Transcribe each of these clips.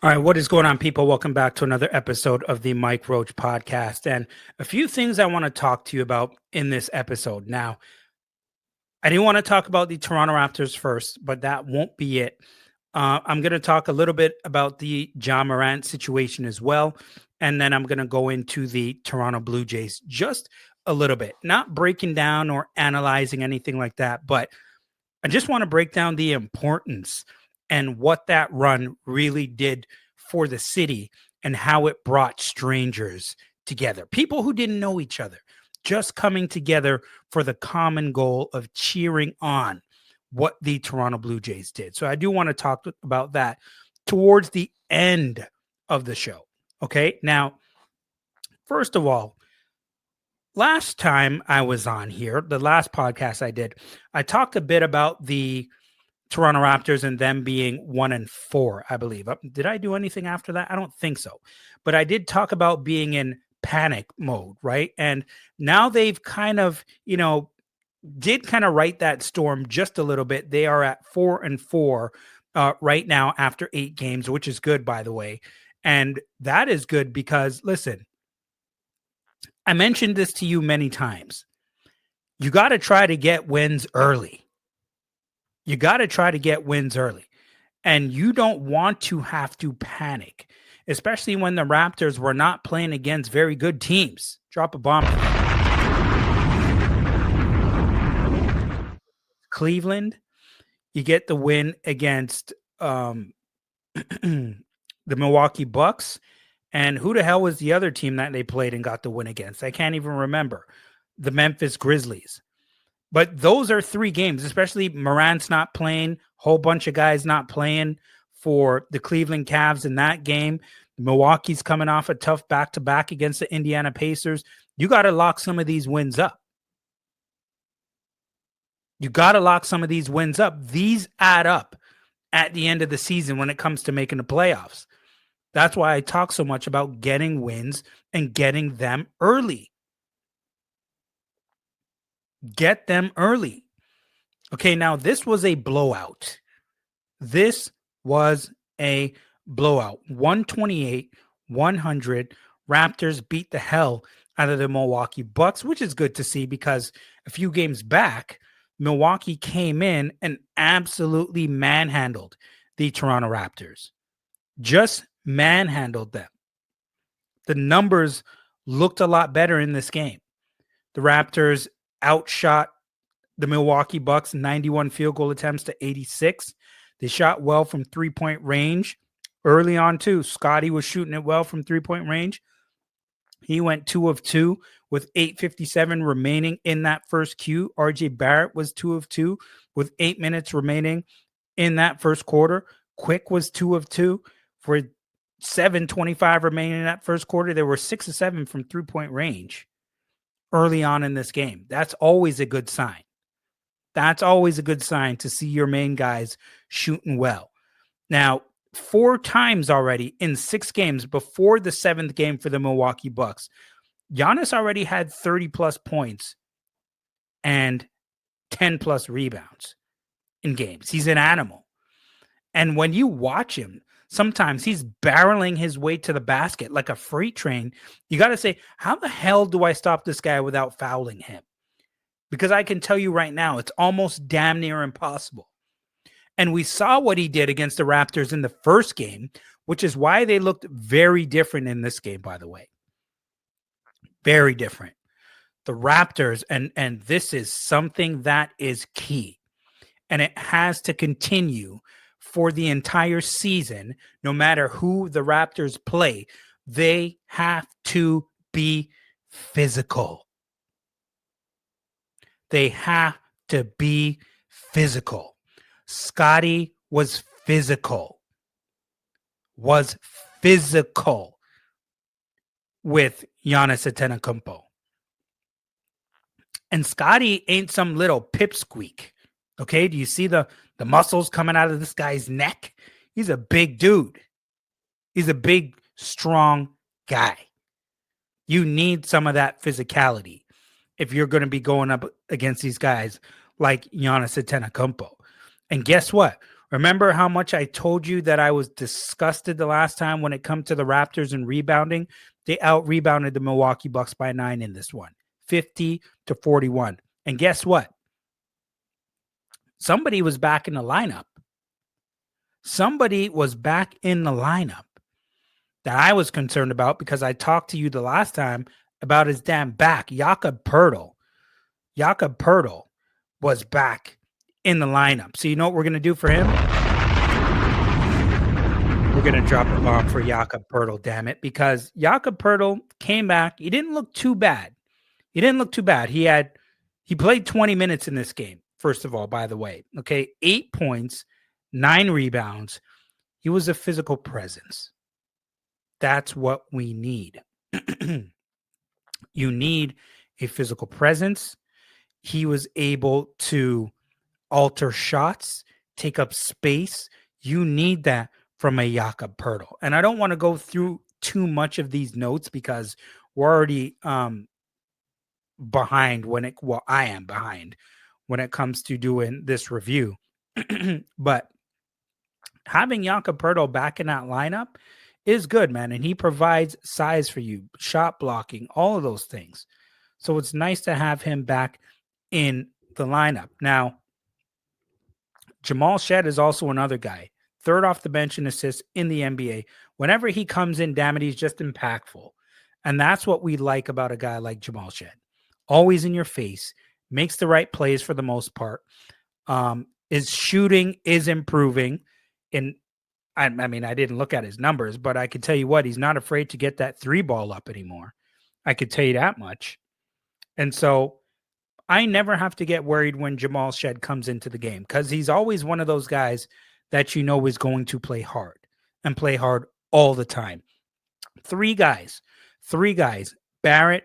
All right, what is going on, people? Welcome back to another episode of the Mike Roach podcast. And a few things I want to talk to you about in this episode. Now, I didn't want to talk about the Toronto Raptors first, but that won't be it. I'm going to talk a little bit about the Ja Morant situation as well. And then I'm going to go into the Toronto Blue Jays just a little bit, not breaking down or analyzing anything like that, but I just want to break down the importance and what that run really did for the city and how it brought strangers together. People who didn't know each other, just coming together for the common goal of cheering on what the Toronto Blue Jays did. So I do want to talk about that towards the end of the show. Okay. Now, first of all, last time I was on here, the last podcast I did, I talked a bit about the Toronto Raptors and them being 1-4, I believe. Did I do anything after that? I don't think so. But I did talk about being in panic mode, right? And now they've kind of, did kind of right that storm just a little bit. They are at 4-4 right now after 8 games, which is good, by the way. And that is good because, listen, I mentioned this to you many times. You got to try to get wins early. You got to try to get wins early. And you don't want to have to panic, especially when the Raptors were not playing against very good teams. Drop a bomb. Cleveland, you get the win against the Milwaukee Bucks. And who the hell was the other team that they played and got the win against? I can't even remember. The Memphis Grizzlies. But those are 3 games, especially Morant's not playing, whole bunch of guys not playing for the Cleveland Cavs in that game. Milwaukee's coming off a tough back-to-back against the Indiana Pacers. You got to lock some of these wins up. You got to lock some of these wins up. These add up at the end of the season when it comes to making the playoffs. That's why I talk so much about getting wins and getting them early. Get them early. Okay, now this was a blowout. This was a blowout. 128-100. Raptors beat the hell out of the Milwaukee Bucks, which is good to see because a few games back, Milwaukee came in and absolutely manhandled the Toronto Raptors. Just manhandled them. The numbers looked a lot better in this game. The Raptors outshot the Milwaukee Bucks 91 field goal attempts to 86. They shot well from 3-point range early on too. Scottie was shooting it well from 3-point range. He went 2 of 2 with 8:57 remaining in that first Q. RJ Barrett was 2 of 2 with 8 minutes remaining in that first quarter. Quick was 2 of 2 for 7:25 remaining in that first quarter. There were 6 of 7 from 3-point range early on in this game. That's always a good sign. That's always a good sign to see your main guys shooting well. Now, 4 times already in 6 games before the 7th game for the Milwaukee Bucks, Giannis already had 30-plus points and 10-plus rebounds in games. He's an animal. And when you watch him, sometimes he's barreling his way to the basket like a freight train. You got to say, how the hell do I stop this guy without fouling him? Because I can tell you right now, it's almost damn near impossible. And we saw what he did against the Raptors in the first game, which is why they looked very different in this game, by the way. Very different. The Raptors, and this is something that is key, and it has to continue for the entire season, no matter who the Raptors play. They have to be physical. They have to be physical. Scottie was physical. Was physical with Giannis Antetokounmpo. And Scottie ain't some little pipsqueak. Okay, do you see the muscles coming out of this guy's neck? He's a big dude. He's a big, strong guy. You need some of that physicality if you're going to be going up against these guys like Giannis Antetokounmpo. And guess what? Remember how much I told you that I was disgusted the last time when it comes to the Raptors and rebounding? They out rebounded the Milwaukee Bucks by 9 in this one, 50-41. And guess what? Somebody was back in the lineup. Somebody was back in the lineup that I was concerned about because I talked to you the last time about his damn back. Jakob Poeltl. Jakob Poeltl was back in the lineup. So you know what we're going to do for him? We're going to drop a bomb for Jakob Poeltl, damn it, because Jakob Poeltl came back. He didn't look too bad. He played 20 minutes in this game, first of all, by the way. Okay, 8 points, 9 rebounds. He was a physical presence. That's what we need. You need a physical presence. He was able to alter shots, take up space. You need that from a Jakob Poeltl. And I don't want to go through too much of these notes because we're already behind I am behind when it comes to doing this review. But having Jakob Poeltl back in that lineup is good, man. And he provides size for you, shot blocking, all of those things. So it's nice to have him back in the lineup. Now, Jamal Shead is also another guy. Third off the bench in assists in the NBA. Whenever he comes in, damn it, he's just impactful. And that's what we like about a guy like Jamal Shead. Always in your face, makes the right plays for the most part. His shooting is improving. And I mean, I didn't look at his numbers, but I can tell you what, he's not afraid to get that 3 ball up anymore. I could tell you that much. And so I never have to get worried when Jamal Shead comes into the game because he's always one of those guys that you know is going to play hard and play hard all the time. Three guys, Barrett,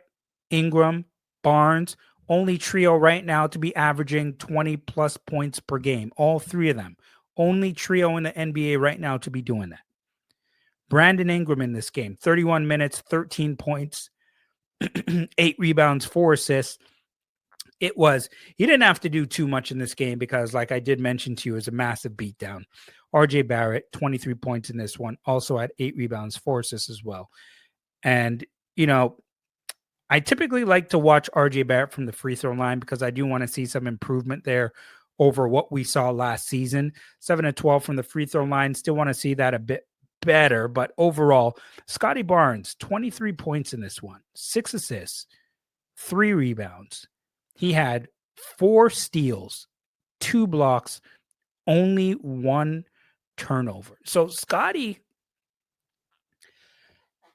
Ingram, Barnes, only trio right now to be averaging 20 plus points per game. All three of them. Only trio in the NBA right now to be doing that. Brandon Ingram in this game, 31 minutes, 13 points, 8 rebounds, 4 assists. He didn't have to do too much in this game because, like I did mention to you, it was a massive beatdown. RJ Barrett, 23 points in this one, also had 8 rebounds, 4 assists as well. And, you know, I typically like to watch RJ Barrett from the free throw line because I do want to see some improvement there over what we saw last season. 7-12 from the free throw line. Still want to see that a bit better. But overall, Scottie Barnes, 23 points in this one, 6 assists, 3 rebounds. He had 4 steals, 2 blocks, only 1 turnover. So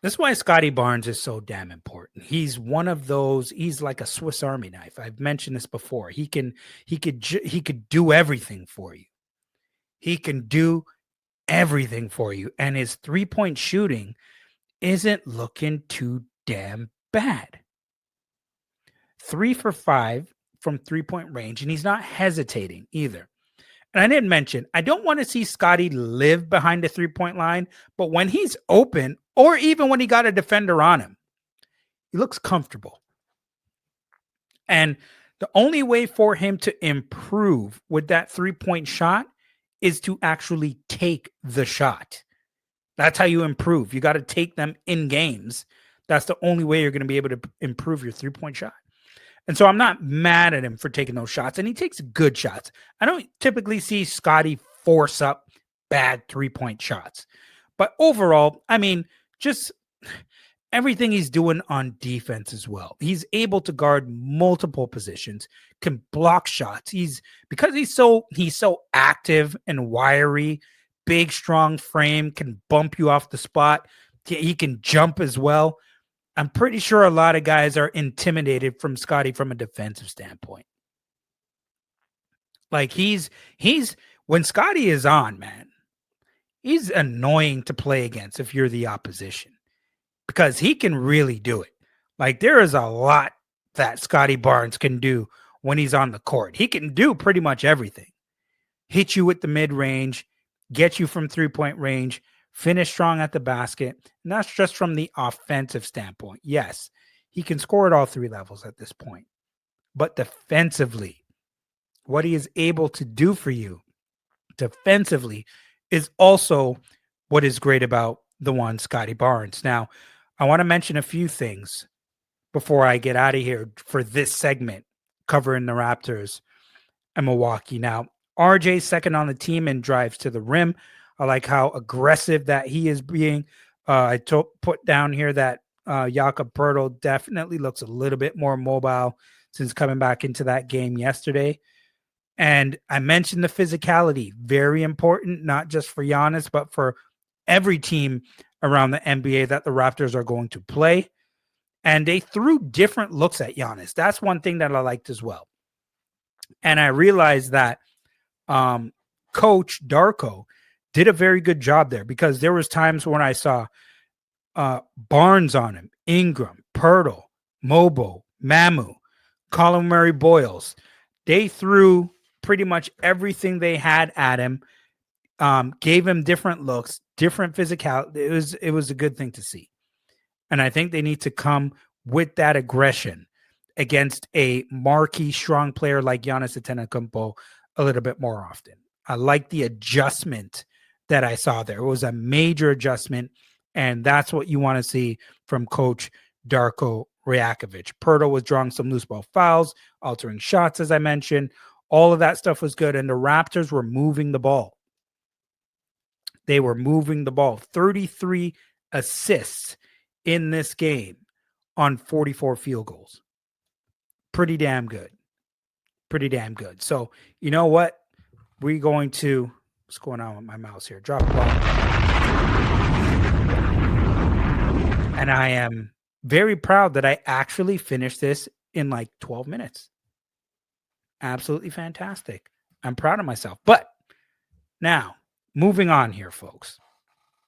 that's why Scottie Barnes is so damn important. He's one of those. He's like a Swiss Army knife. I've mentioned this before. He could do everything for you. He can do everything for you, and his 3-point shooting isn't looking too damn bad. 3 for 5 from 3-point range, and he's not hesitating either. And I didn't mention, I don't want to see Scottie live behind the 3-point line, but when he's open, or even when he got a defender on him, he looks comfortable. And the only way for him to improve with that 3-point shot is to actually take the shot. That's how you improve. You got to take them in games. That's the only way you're going to be able to improve your 3-point shot. And so I'm not mad at him for taking those shots, and he takes good shots. I don't typically see Scottie force up bad 3-point shots. But overall, I mean, just everything he's doing on defense as well. He's able to guard multiple positions, can block shots. Because he's so active and wiry, big, strong frame, can bump you off the spot. He can jump as well. I'm pretty sure a lot of guys are intimidated from Scottie from a defensive standpoint. Like when Scottie is on, man, he's annoying to play against if you're the opposition because he can really do it. Like there is a lot that Scottie Barnes can do when he's on the court. He can do pretty much everything. Hit you with the mid-range, get you from 3-point range, finish strong at the basket. And that's just from the offensive standpoint. Yes, he can score at all 3 levels at this point. But defensively, what he is able to do for you defensively is also what is great about the one Scottie Barnes. Now, I want to mention a few things before I get out of here for this segment covering the Raptors and Milwaukee. Now, RJ second on the team in drives to the rim. I like how aggressive that he is being. Put down here that Jakob Poeltl definitely looks a little bit more mobile since coming back into that game yesterday. And I mentioned the physicality, very important, not just for Giannis, but for every team around the NBA that the Raptors are going to play. And they threw different looks at Giannis. That's one thing that I liked as well. And I realized that Coach Darko did a very good job there, because there was times when I saw Barnes on him, Ingram, Poeltl, Mobo, Mamu, Colin Murray Boyles. They threw pretty much everything they had at him, gave him different looks, different physicality. It was a good thing to see. And I think they need to come with that aggression against a marquee, strong player like Giannis Antetokounmpo a little bit more often. I like the adjustment that I saw there. It was a major adjustment, and that's what you want to see from Coach Darko Rajakovic. Poeltl was drawing some loose ball fouls, altering shots, as I mentioned. All of that stuff was good, and the Raptors were moving the ball. They were moving the ball. 33 assists in this game on 44 field goals. Pretty damn good. Pretty damn good. So, you know what? We're going to... What's going on with my mouse here? Drop the ball. And I am very proud that I actually finished this in like 12 minutes. Absolutely fantastic. I'm proud of myself. But now, moving on here, folks.